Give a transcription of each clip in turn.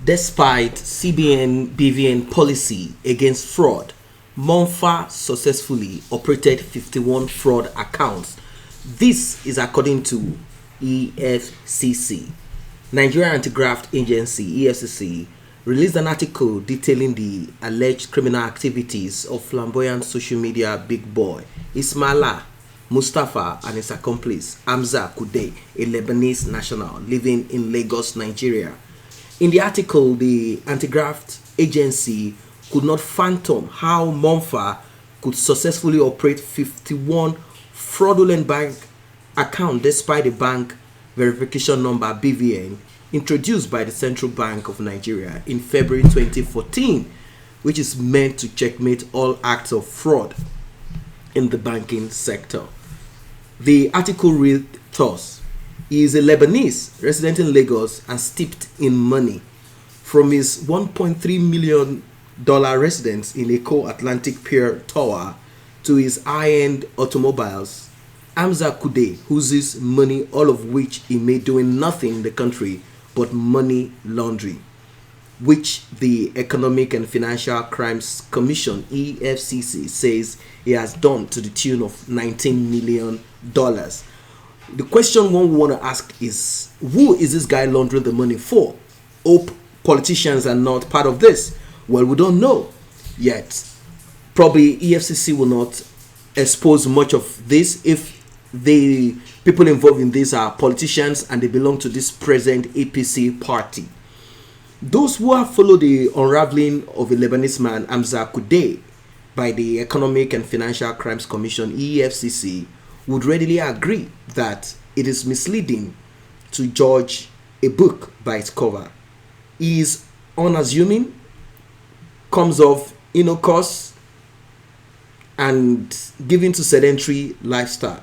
Despite CBN BVN policy against fraud, Mompha successfully operated 51 fraud accounts. This is according to EFCC. Nigeria Anti-Graft Agency (EFCC) released an article detailing the alleged criminal activities of flamboyant social media big boy Ismaila Mustafa and his accomplice Hamza Koudieh, a Lebanese national living in Lagos, Nigeria. In the article, the anti-graft agency could not fathom how Mompha could successfully operate 51 fraudulent bank accounts despite the bank verification number BVN introduced by the Central Bank of Nigeria in February 2014, which is meant to checkmate all acts of fraud in the banking sector. The article read thus: he is a Lebanese resident in Lagos and steeped in money. From his $1.3 million residence in Eco Atlantic Pier Tower to his high-end automobiles, Hamza Koudieh oozes money, all of which he made doing nothing in the country but money laundering, which the Economic and Financial Crimes Commission (EFCC) says he has done to the tune of $19 million. The question one want to ask is, who is this guy laundering the money for? Hope politicians are not part of this. Well, we don't know yet. Probably EFCC will not expose much of this if the people involved in this are politicians and they belong to this present APC party. Those who have followed the unraveling of a Lebanese man, Hamza Koudieh, by the Economic and Financial Crimes Commission (EFCC), would readily agree that it is misleading to judge a book by its cover. He is unassuming, comes off innocuous, and given to sedentary lifestyle.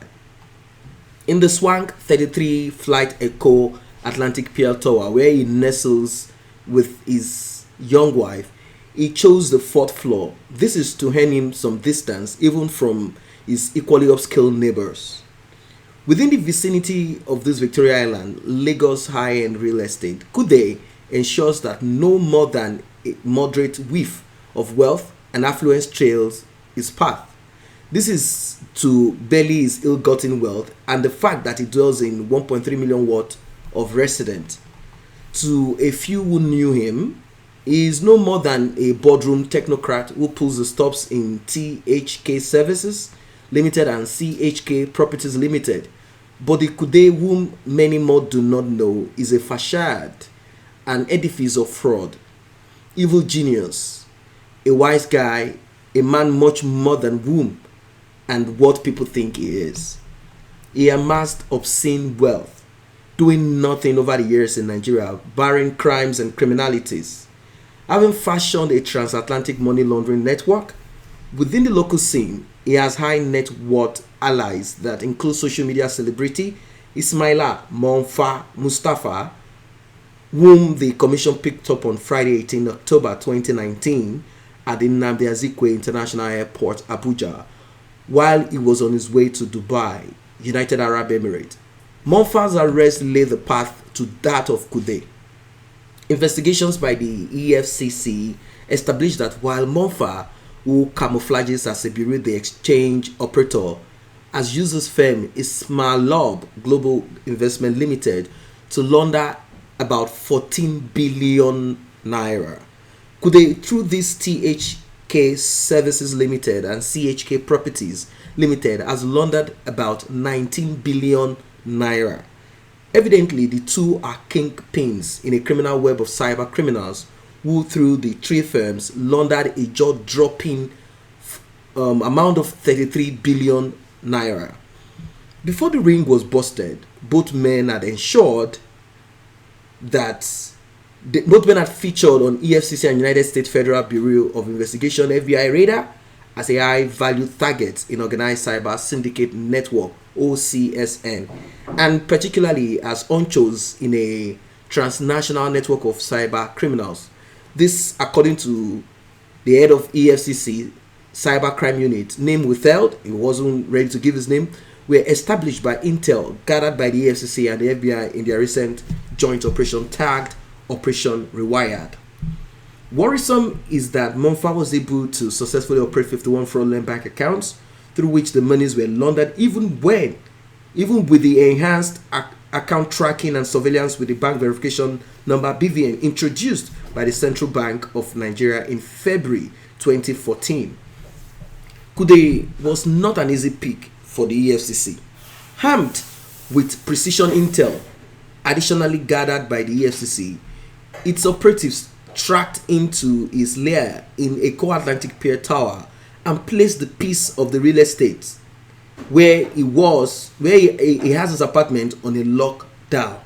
In the swank 33 flight Eco Atlantic Pier Tower, where he nestles with his young wife, he chose the 4th floor. This is to earn him some distance even from his equally upscale neighbors. Within the vicinity of this Victoria Island, Lagos high-end real estate, Koudieh ensures that no more than a moderate whiff of wealth and affluence trails his path. This is to belly his ill-gotten wealth and the fact that he dwells in 1.3 million worth of resident. To a few who knew him, he is no more than a boardroom technocrat who pulls the stops in THK Services Limited and CHK Properties Limited. But the Koudieh, whom many more do not know, is a facade, an edifice of fraud, evil genius, a wise guy, a man much more than whom and what people think he is. He amassed obscene wealth, doing nothing over the years in Nigeria, barring crimes and criminalities. Having fashioned a transatlantic money laundering network, within the local scene, he has high net worth allies that include social media celebrity Ismaila Mustafa, whom the commission picked up on Friday 18 October 2019 at the Nnamdi Azikiwe International Airport, Abuja, while he was on his way to Dubai, United Arab Emirates. Mompha's arrest laid the path to that of Koudieh. Investigations by the EFCC established that while Mompha, who camouflages as a Bureau de Exchange operator, has used his firm Ismail Global Investment Limited to launder about 14 billion naira. Koudieh, through this THK Services Limited and CHK Properties Limited, has laundered about 19 billion naira. Evidently, the two are kingpins in a criminal web of cyber criminals who, through the three firms, laundered a jaw-dropping amount of 33 billion naira. Before the ring was busted, both men had ensured that both men had featured on EFCC and United States Federal Bureau of Investigation (FBI) radar as a high-value target in organized cyber syndicate network (OCSN), and particularly as honchos in a transnational network of cyber criminals. This, according to the head of EFCC Cybercrime Unit, name withheld, he wasn't ready to give his name, were established by intel gathered by the EFCC and the FBI in their recent joint operation tagged Operation Rewired. Worrisome is that Mompha was able to successfully operate 51 fraudulent bank accounts through which the monies were laundered, even with the enhanced account tracking and surveillance with the bank verification number BVN introduced by the Central Bank of Nigeria in February 2014. Koudieh was not an easy pick for the EFCC. Armed with precision intel additionally gathered by the EFCC, its operatives tracked into his lair in a Atlantic Pier Tower and placed the piece of the real estate where he has his apartment on a lockdown.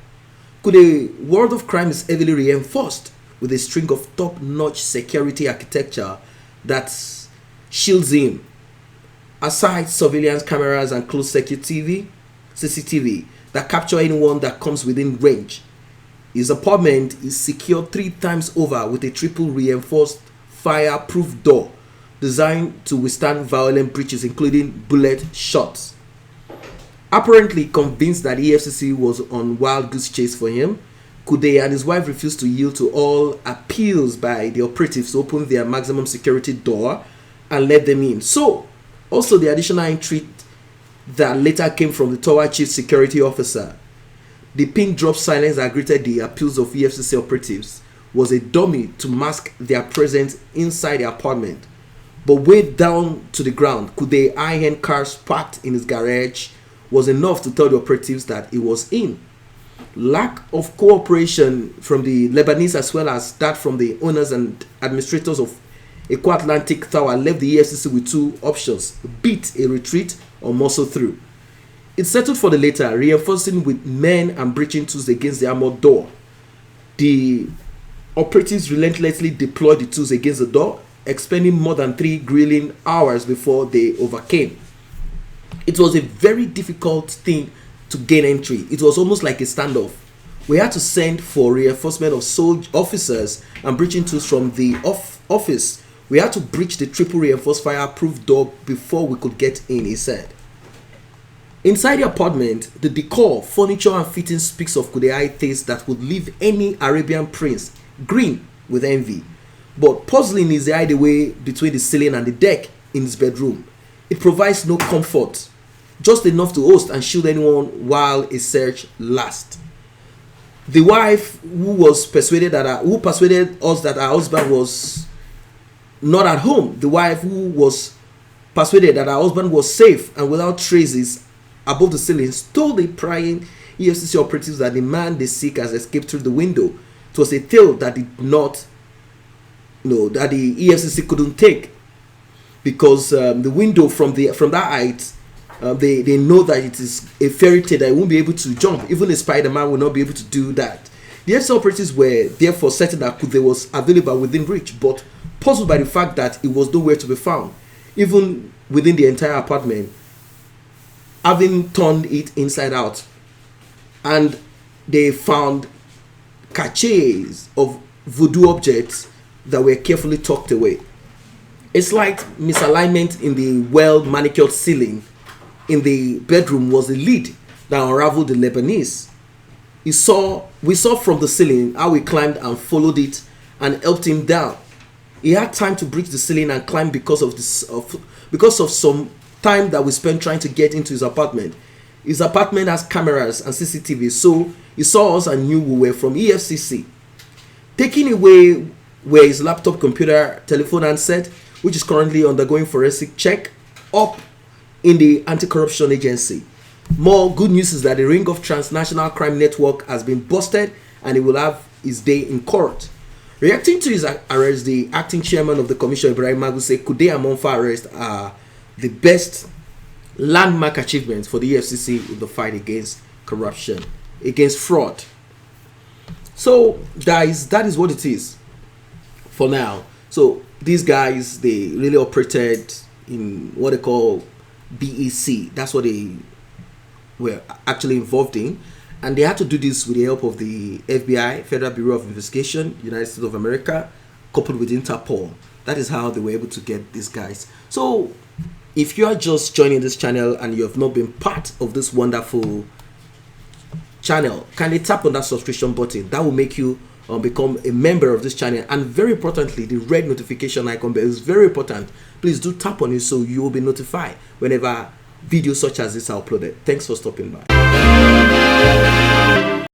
Koudieh's world of crime is heavily reinforced with a string of top-notch security architecture that shields him. Aside surveillance cameras and closed-circuit CCTV that capture anyone that comes within range, his apartment is secured 3 times over with a triple reinforced fireproof door designed to withstand violent breaches, including bullet shots. Apparently convinced that EFCC was on wild goose chase for him, Koudieh and his wife refused to yield to all appeals by the operatives to open their maximum security door and let them in. So, also the additional intrigue that later came from the tower chief security officer. The pin drop silence that greeted the appeals of EFCC operatives was a dummy to mask their presence inside the apartment. But weighed down to the ground, Koudieh's high-end cars parked in his garage was enough to tell the operatives that he was in. Lack of cooperation from the Lebanese as well as that from the owners and administrators of Accts Atlantic Tower left the EFCC with 2 options: beat a retreat or muscle through. It settled for the latter, reinforcing with men and breaching tools against the armored door. The operatives relentlessly deployed the tools against the door, expending more than 3 grilling hours before they overcame. It was a very difficult thing to gain entry. It was almost like a standoff. We had to send for reinforcement of officers and breaching tools from the office. We had to breach the triple reinforced fireproof door before we could get in, he said. Inside the apartment, the decor, furniture and fittings speaks of Koudieh's taste that would leave any Arabian prince green with envy. But puzzling is the hideaway between the ceiling and the deck in his bedroom. It provides no comfort, just enough to host and shield anyone while a search lasts. The wife who persuaded us that her husband was not at home, the wife who was persuaded that her husband was safe and without traces above the ceilings, told the prying EFCC operatives that the man they seek has escaped through the window. It was a tale that that the EFCC couldn't take, because the window from that height, they know that it is a fairy tale that it won't be able to jump. Even a Spider-Man will not be able to do that. The EFCC operatives were therefore certain that Koudieh was available within reach, but puzzled by the fact that it was nowhere to be found, even within the entire apartment, having turned it inside out. And they found caches of voodoo objects that were carefully tucked away. A slight misalignment in the well-manicured ceiling in the bedroom was the lead that unraveled the Lebanese. We saw from the ceiling how he climbed and followed it and helped him down. He had time to breach the ceiling and climb because of some time that we spent trying to get into his apartment. His apartment has cameras and CCTV, so he saw us and knew we were from EFCC. Taking away were his laptop, computer, telephone handset, which is currently undergoing forensic check up in the anti-corruption agency. More good news is that the ring of transnational crime network has been busted and he will have his day in court. Reacting to his arrest, the acting chairman of the commission, Ibrahim Magu, said Koudieh and Mompha arrest are the best landmark achievements for the EFCC in the fight against corruption, against fraud. So that is what it is for now. So these guys, they really operated in what they call BEC. That's what they were actually involved in, and they had to do this with the help of the FBI, Federal Bureau of Investigation, United States of America, coupled with Interpol. That is how they were able to get these guys. So if you are just joining this channel and you have not been part of this wonderful channel, kindly tap on that subscription button. That will make you become a member of this channel. And very importantly, the red notification icon bell is very important. Please do tap on it so you will be notified whenever videos such as this are uploaded. Thanks for stopping by.